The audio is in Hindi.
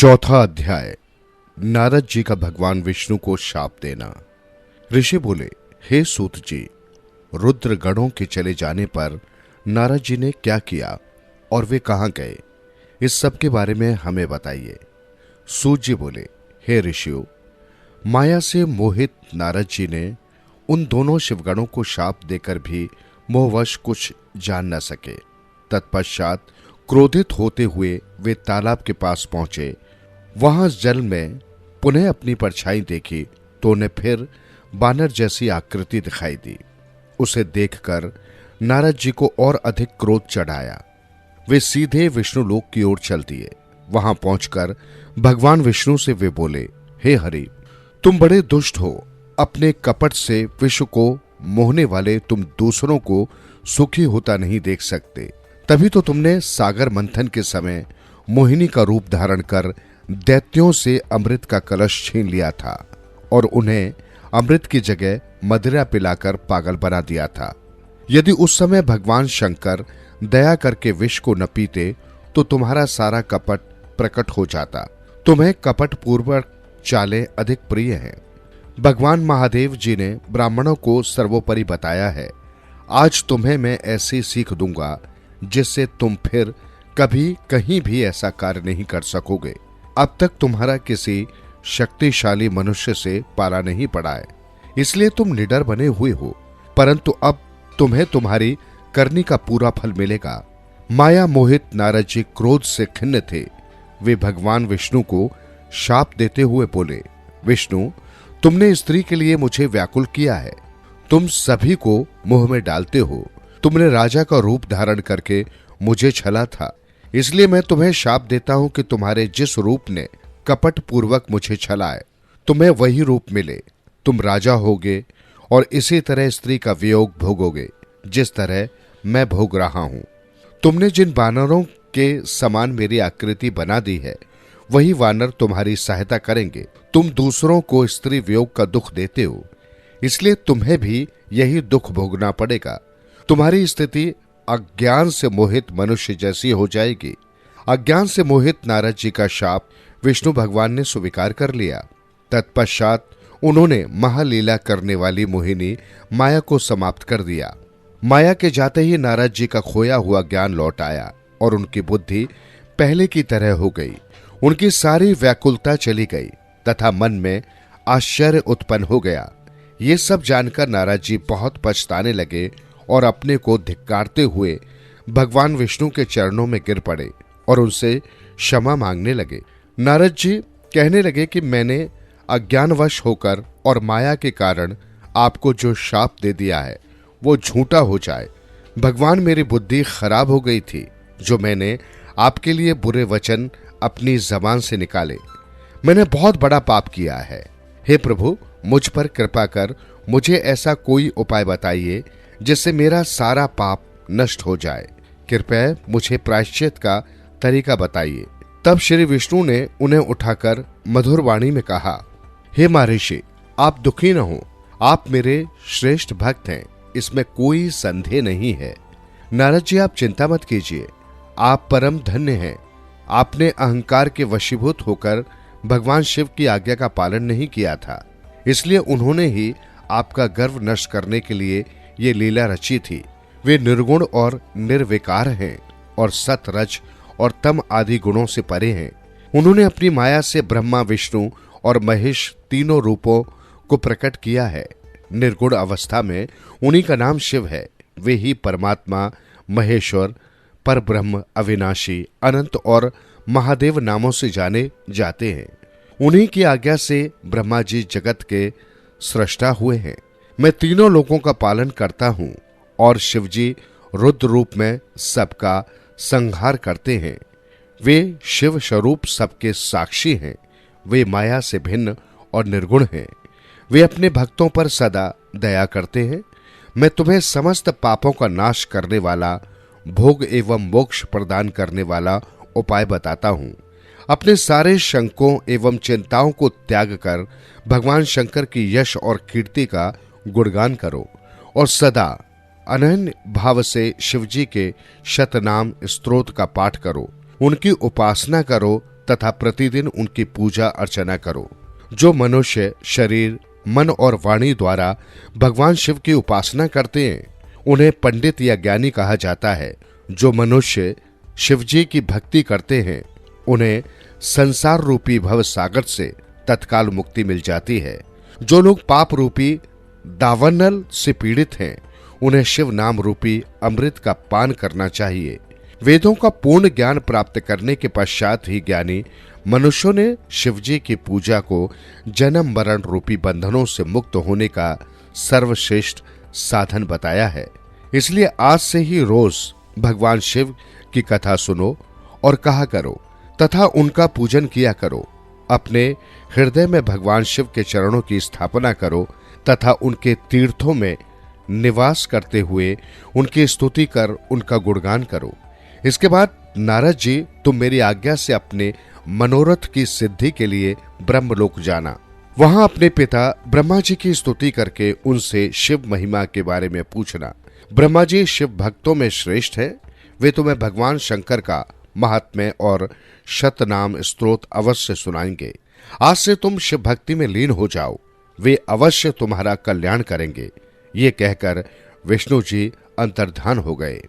चौथा अध्याय। नारद जी का भगवान विष्णु को शाप देना। ऋषि बोले, हे सूत जी, रुद्र गणों के चले जाने पर नारद जी ने क्या किया और वे कहां गए, इस सब के बारे में हमें बताइए। सूत जी बोले, हे ऋषियों, माया से मोहित नारद जी ने उन दोनों शिवगणों को शाप देकर भी मोहवश कुछ जान न सके। तत्पश्चात क्रोधित होते हुए वे तालाब के पास पहुंचे। वहां जल में पुनः अपनी परछाई देखी तो उन्हें फिर बानर जैसी आकृति दिखाई दी। उसे देखकर नारद जी को और अधिक क्रोध चढ़ाया। वे सीधे विष्णु लोक की ओर चल दिए। वहां पहुंचकर भगवान विष्णु से वे बोले, हे हरि, तुम बड़े दुष्ट हो। अपने कपट से विश्व को मोहने वाले तुम दूसरों को सुखी होता नहीं देख सकते। तभी तो तुमने सागर मंथन के समय मोहिनी का रूप धारण कर दैत्यों से अमृत का कलश छीन लिया था और उन्हें अमृत की जगह मदिरा पिलाकर पागल बना दिया था। यदि उस समय भगवान शंकर दया करके विष को न पीते तो तुम्हारा सारा कपट प्रकट हो जाता। तुम्हें कपट पूर्वक चालें अधिक प्रिय हैं। भगवान महादेव जी ने ब्राह्मणों को सर्वोपरि बताया है। आज तुम्हें मैं ऐसी सीख दूंगा जिससे तुम फिर कभी कहीं भी ऐसा कार्य नहीं कर सकोगे। अब तक तुम्हारा किसी शक्तिशाली मनुष्य से पाला नहीं पड़ा है, इसलिए तुम निडर बने हुए हो, परंतु अब तुम्हें तुम्हारी करनी का पूरा फल मिलेगा। माया मोहित नारद जी क्रोध से खिन्न थे। वे भगवान विष्णु को शाप देते हुए बोले, विष्णु, तुमने स्त्री के लिए मुझे व्याकुल किया है। तुम सभी को मुंह में डालते हो। तुमने राजा का रूप धारण करके मुझे छला था, इसलिए मैं तुम्हें शाप देता हूं कि तुम्हारे जिस रूप ने कपट पूर्वक मुझे छलाए, तुम्हें वही रूप मिले। तुम राजा होगे और इसी तरह स्त्री का वियोग भोगोगे जिस तरह मैं भोग रहा हूं। तुमने जिन वानरों के समान मेरी आकृति बना दी है, वही वानर तुम्हारी सहायता करेंगे। तुम दूसरों को स्त्री वियोग का दुख देते हो, इसलिए तुम्हें भी यही दुख भोगना पड़ेगा। तुम्हारी स्थिति अज्ञान से मोहित मनुष्य जैसी हो जाएगी। अज्ञान से मोहित नारद जी का शाप विष्णु भगवान ने स्वीकार कर लिया। तत्पश्चात उन्होंने महालीला करने वाली मोहिनी माया को समाप्त कर दिया। माया के जाते ही नारद जी का खोया हुआ ज्ञान लौट आया और उनकी बुद्धि पहले की तरह हो गई। उनकी सारी व्याकुलता चली गई तथा मन में आश्चर्य उत्पन्न हो गया। ये सब जानकर नारद जी बहुत पछताने लगे और अपने को धिक्कारते हुए भगवान विष्णु के चरणों में गिर पड़े और उनसे क्षमा मांगने लगे। नारद जी कहने लगे कि मैंने अज्ञानवश होकर और माया के कारण आपको जो शाप दे दिया है वो झूठा हो जाए। भगवान, मेरी बुद्धि खराब हो गई थी जो मैंने आपके लिए बुरे वचन अपनी जबान से निकाले। मैंने बहुत बड़ा पाप किया है। हे प्रभु, मुझ पर कृपा कर मुझे ऐसा कोई उपाय बताइए जिससे मेरा सारा पाप नष्ट हो जाए। कृपया मुझे प्रायश्चित का तरीका बताइए। तब श्री विष्णु ने उन्हें उठाकर मधुर वाणी में कहा, हे महर्षि, आप दुखी न हो। आप मेरे श्रेष्ठ भक्त हैं, इसमें कोई संदेह नहीं है। नारद जी, आप चिंता मत कीजिए। आप परम धन्य हैं। आपने अहंकार के वशीभूत होकर भगवान शिव की आज्ञा का पालन नहीं किया था, इसलिए उन्होंने ही आपका गर्व नष्ट करने के लिए ये लीला रची थी। वे निर्गुण और निर्विकार हैं और सत, रज और तम आदि गुणों से परे हैं। उन्होंने अपनी माया से ब्रह्मा, विष्णु और महेश तीनों रूपों को प्रकट किया है। निर्गुण अवस्था में उन्हीं का नाम शिव है। वे ही परमात्मा, महेश्वर, परब्रह्म, अविनाशी, अनंत और महादेव नामों से जाने जाते हैं। उन्हीं की आज्ञा से ब्रह्मा जी जगत के सृष्टा हुए हैं। मैं तीनों लोकों का पालन करता हूं और शिवजी रुद्र रूप में सबका संहार करते हैं। वे शिव स्वरूप सबके साक्षी हैं। वे माया से भिन्न और निर्गुण हैं। वे अपने भक्तों पर सदा दया करते हैं। मैं तुम्हें समस्त पापों का नाश करने वाला, भोग एवं मोक्ष प्रदान करने वाला उपाय बताता हूं। अपने सारे शंकों एवं चिंताओं को त्याग कर भगवान शंकर की यश और कीर्ति का गुणगान करो और सदा अनन्य भाव से शिवजी के शतनाम स्तोत्र का पाठ करो। उनकी उपासना करो तथा प्रतिदिन उनकी पूजा अर्चना करो। जो मनुष्य शरीर, मन और वाणी द्वारा भगवान शिव की उपासना करते हैं उन्हें पंडित या ज्ञानी कहा जाता है। जो मनुष्य शिव जी की भक्ति करते हैं उन्हें संसार रूपी भव सागर से तत्काल मुक्ति मिल जाती है। जो लोग पाप रूपी दावानल से पीड़ित हैं उन्हें शिव नाम रूपी अमृत का पान करना चाहिए। वेदों का पूर्ण ज्ञान प्राप्त करने के पश्चात ही ज्ञानी मनुष्यों ने शिवजी की पूजा को जन्म मरण रूपी बंधनों से मुक्त होने का सर्वश्रेष्ठ साधन बताया है। इसलिए आज से ही रोज भगवान शिव की कथा सुनो और कहा करो तथा उनका पूजन किया करो। अपने हृदय में भगवान शिव के चरणों की स्थापना करो तथा उनके तीर्थों में निवास करते हुए उनकी स्तुति कर उनका गुणगान करो। इसके बाद नारद जी, तुम मेरी आज्ञा से अपने मनोरथ की सिद्धि के लिए ब्रह्मलोक जाना। वहां अपने पिता ब्रह्मा जी की स्तुति करके उनसे शिव महिमा के बारे में पूछना। ब्रह्मा जी शिव भक्तों में श्रेष्ठ है। वे तुम्हें भगवान शंकर का महात्म्य और शतनाम स्तोत्र अवश्य सुनाएंगे। आज से तुम शिव भक्ति में लीन हो जाओ, वे अवश्य तुम्हारा कल्याण करेंगे। ये कहकर विष्णु जी अंतर्धान हो गए।